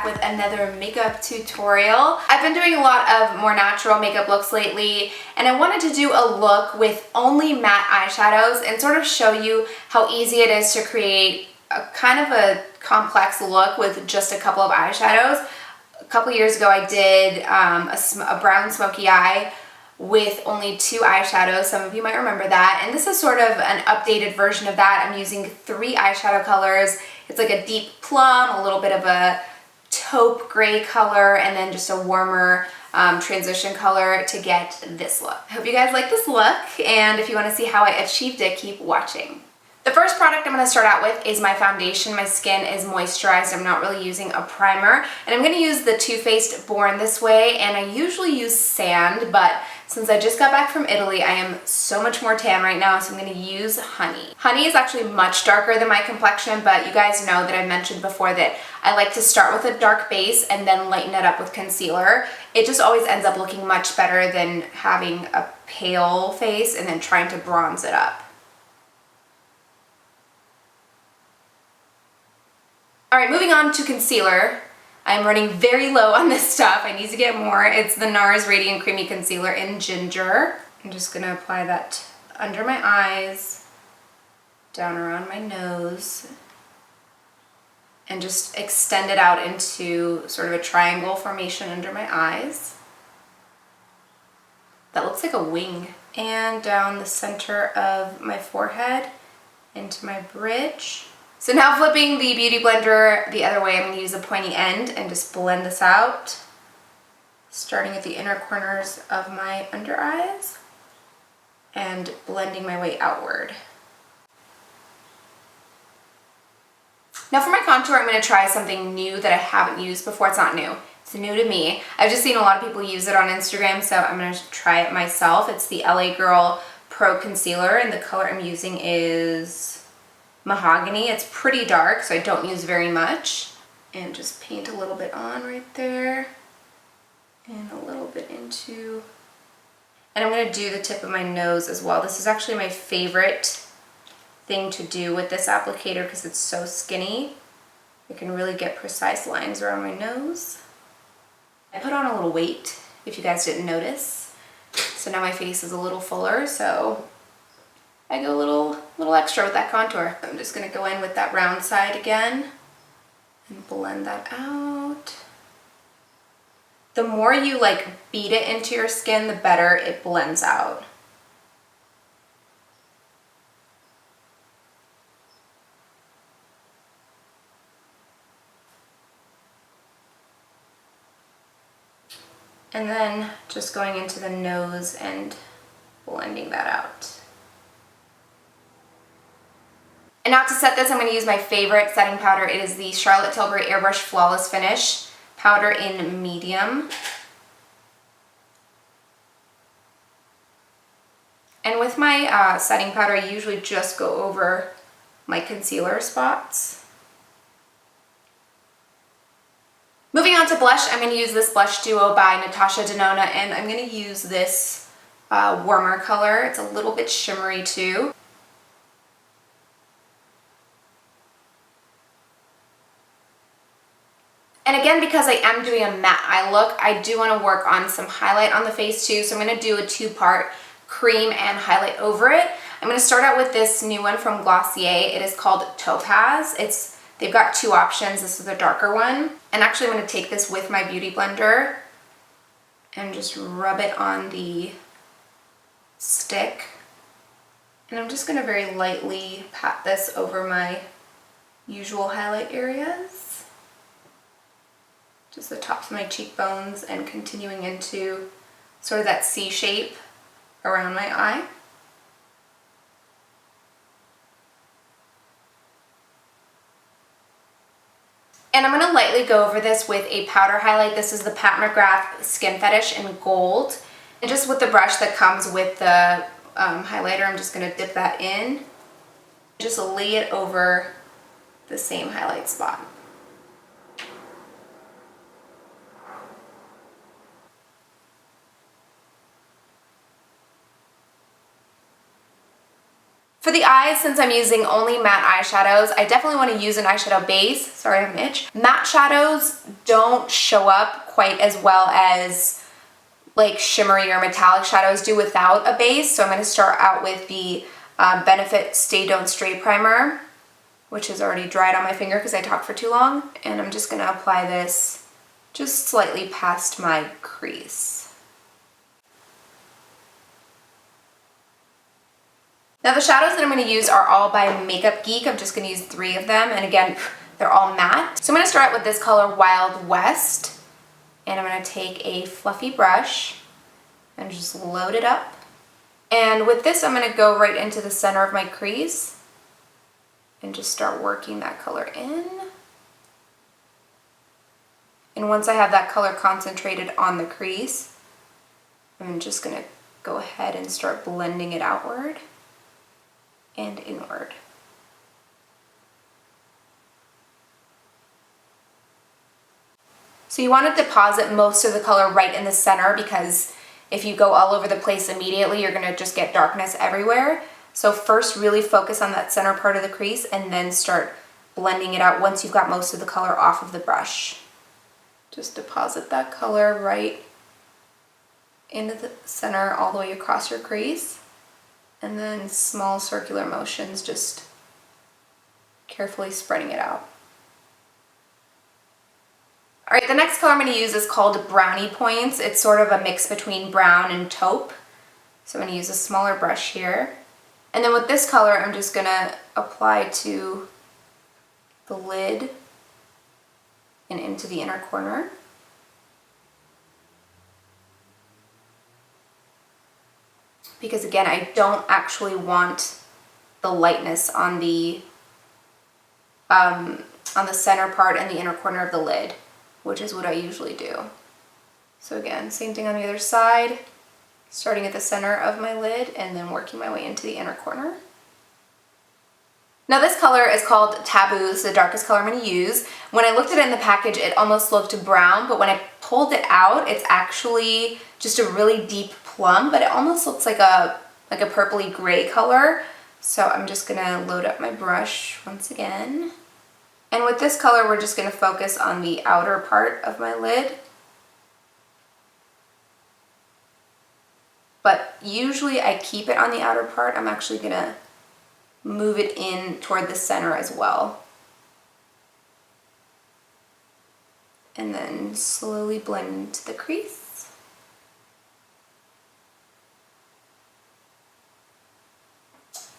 back with another makeup tutorial. I've been doing a lot of more natural makeup looks lately, and I wanted to do a look with only matte eyeshadows and sort of show you how easy it is to create a kind of a complex look with just a couple of eyeshadows. A couple years ago I did a brown smoky eye with only 2 eyeshadows. Some of you might remember that. And this is sort of an updated version of that. I'm using 3 eyeshadow colors. It's like a deep plum, a little bit of a taupe gray color, and then just a warmer transition color to get this look. I hope you guys like this look, and if you want to see how I achieved it, keep watching. The first product I'm going to start out with is my foundation. My skin is moisturized. I'm not really using a primer. And I'm going to use the Too Faced Born This Way, and I usually use sand, but since I just got back from Italy, I am so much more tan right now, so I'm going to use honey. Honey is actually much darker than my complexion, but you guys know that I mentioned before that I like to start with a dark base and then lighten it up with concealer. It just always ends up looking much better than having a pale face and then trying to bronze it up. Alright, moving on to concealer. I'm running very low on this stuff. I need to get more. It's the NARS Radiant Creamy Concealer in Ginger. I'm just going to apply that under my eyes, down around my nose, and just extend it out into sort of a triangle formation under my eyes. That looks like a wing. And down the center of my forehead into my bridge. So now flipping the Beauty Blender the other way, I'm going to use a pointy end and just blend this out, starting at the inner corners of my under eyes and blending my way outward. Now for my contour, I'm going to try something new that I haven't used before. It's not new. It's new to me. I've just seen a lot of people use it on Instagram, so I'm going to try it myself. It's the LA Girl Pro Concealer, and the color I'm using is Mahogany. It's pretty dark, so I don't use very much. And just paint a little bit on right there. And a little bit into... And I'm going to do the tip of my nose as well. This is actually my favorite thing to do with this applicator because it's so skinny. I can really get precise lines around my nose. I put on a little weight, if you guys didn't notice. So now my face is a little fuller, so I go a little extra with that contour. I'm just going to go in with that round side again and blend that out. The more you like beat it into your skin, the better it blends out. And then just going into the nose and blending that out. And now to set this, I'm going to use my favorite setting powder. It is the Charlotte Tilbury Airbrush Flawless Finish powder in medium. And with my setting powder, I usually just go over my concealer spots. Moving on to blush, I'm going to use this blush duo by Natasha Denona, and I'm going to use this warmer color. It's a little bit shimmery too. And again, because I am doing a matte eye look, I do want to work on some highlight on the face too. So I'm going to do a 2-part cream and highlight over it. I'm going to start out with this new one from Glossier. It is called Topaz. They've got 2 options. This is the darker one. And actually I'm going to take this with my Beauty Blender and just rub it on the stick. And I'm just going to very lightly pat this over my usual highlight areas. Just the tops of my cheekbones and continuing into sort of that C shape around my eye. And I'm going to lightly go over this with a powder highlight. This is the Pat McGrath Skin Fetish in gold. And just with the brush that comes with the highlighter, I'm just going to dip that in. Just lay it over the same highlight spot. For the eyes, since I'm using only matte eyeshadows, I definitely want to use an eyeshadow base. Sorry, I have an itch. Matte shadows don't show up quite as well as like shimmery or metallic shadows do without a base. So I'm going to start out with the Benefit Stay Don't Stray Primer, which is already dried on my finger because I talked for too long. And I'm just going to apply this just slightly past my crease. Now the shadows that I'm going to use are all by Makeup Geek. I'm just going to use 3 of them, and again, they're all matte. So I'm going to start out with this color Wild West, and I'm going to take a fluffy brush and just load it up. And with this, I'm going to go right into the center of my crease and just start working that color in. And once I have that color concentrated on the crease, I'm just going to go ahead and start blending it outward and inward. So you want to deposit most of the color right in the center, because if you go all over the place immediately, you're going to just get darkness everywhere. So first really focus on that center part of the crease and then start blending it out once you've got most of the color off of the brush. Just deposit that color right into the center all the way across your crease. And then small circular motions, just carefully spreading it out. All right, the next color I'm going to use is called Brownie Points. It's sort of a mix between brown and taupe. So I'm going to use a smaller brush here. And then with this color, I'm just going to apply to the lid and into the inner corner. Because again, I don't actually want the lightness on the center part and the inner corner of the lid, which is what I usually do. So again, same thing on the other side, starting at the center of my lid and then working my way into the inner corner. Now this color is called Taboo. This is the darkest color I'm going to use. When I looked at it in the package, it almost looked brown, but when I pulled it out, it's actually just a really deep plum, but it almost looks like a purpley gray color. So I'm just going to load up my brush once again. And with this color, we're just going to focus on the outer part of my lid. But usually I keep it on the outer part. I'm actually going to move it in toward the center as well. And then slowly blend into the crease.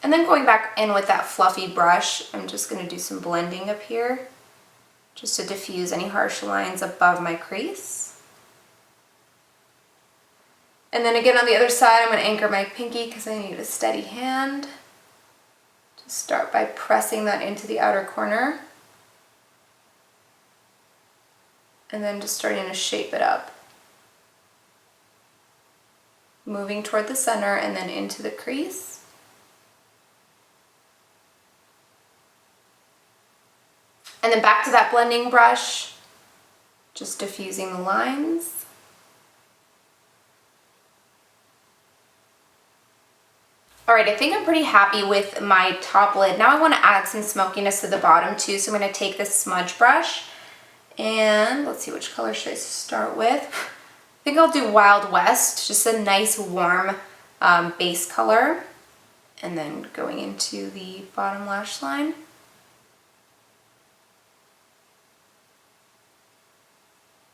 And then going back in with that fluffy brush, I'm just going to do some blending up here, just to diffuse any harsh lines above my crease. And then again on the other side, I'm going to anchor my pinky because I need a steady hand. Just start by pressing that into the outer corner. And then just starting to shape it up. Moving toward the center and then into the crease. And then back to that blending brush, just diffusing the lines. All right, I think I'm pretty happy with my top lid. Now I want to add some smokiness to the bottom too, so I'm going to take this smudge brush and let's see, which color should I start with? I think I'll do Wild West, just a nice warm base color, and then going into the bottom lash line.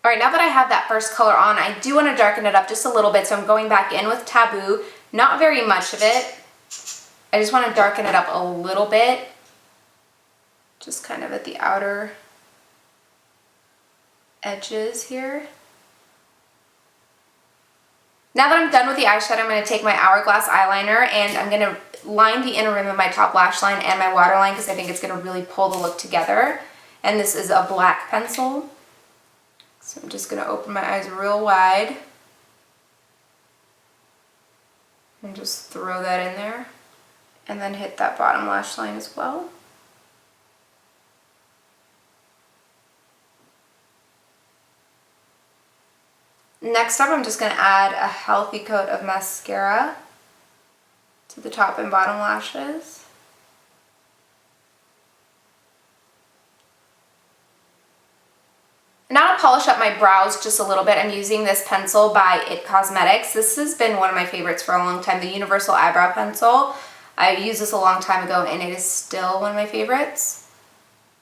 All right, now that I have that first color on, I do want to darken it up just a little bit, so I'm going back in with Taboo. Not very much of it. I just want to darken it up a little bit, just kind of at the outer edges here. Now that I'm done with the eyeshadow, I'm going to take my Hourglass eyeliner and I'm going to line the inner rim of my top lash line and my waterline because I think it's going to really pull the look together. And this is a black pencil. So I'm just going to open my eyes real wide and just throw that in there and then hit that bottom lash line as well. Next up, I'm just going to add a healthy coat of mascara to the top and bottom lashes. Now to polish up my brows just a little bit, I'm using this pencil by It Cosmetics. This has been one of my favorites for a long time, the Universal Eyebrow Pencil. I used this a long time ago and it is still one of my favorites.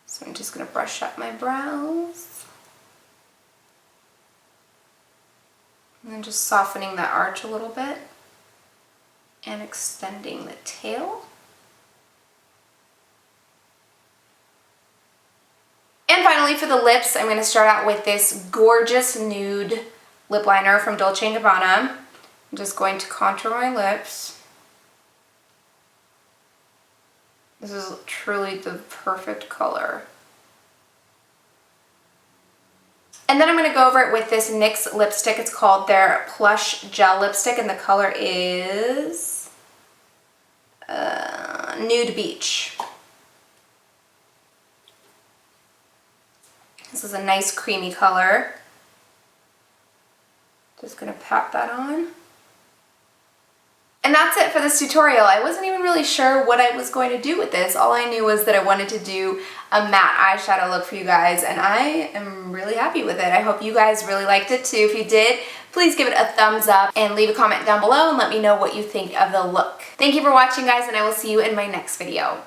So I'm just going to brush up my brows. And then just softening that arch a little bit. And extending the tail. And finally for the lips, I'm going to start out with this gorgeous nude lip liner from Dolce & Gabbana. I'm just going to contour my lips. This is truly the perfect color. And then I'm going to go over it with this NYX lipstick. It's called their Plush Gel Lipstick and the color is Nude Beach. This is a nice creamy color. Just going to pat that on. And that's it for this tutorial. I wasn't even really sure what I was going to do with this. All I knew was that I wanted to do a matte eyeshadow look for you guys, and I am really happy with it. I hope you guys really liked it too. If you did, please give it a thumbs up and leave a comment down below and let me know what you think of the look. Thank you for watching, guys, and I will see you in my next video.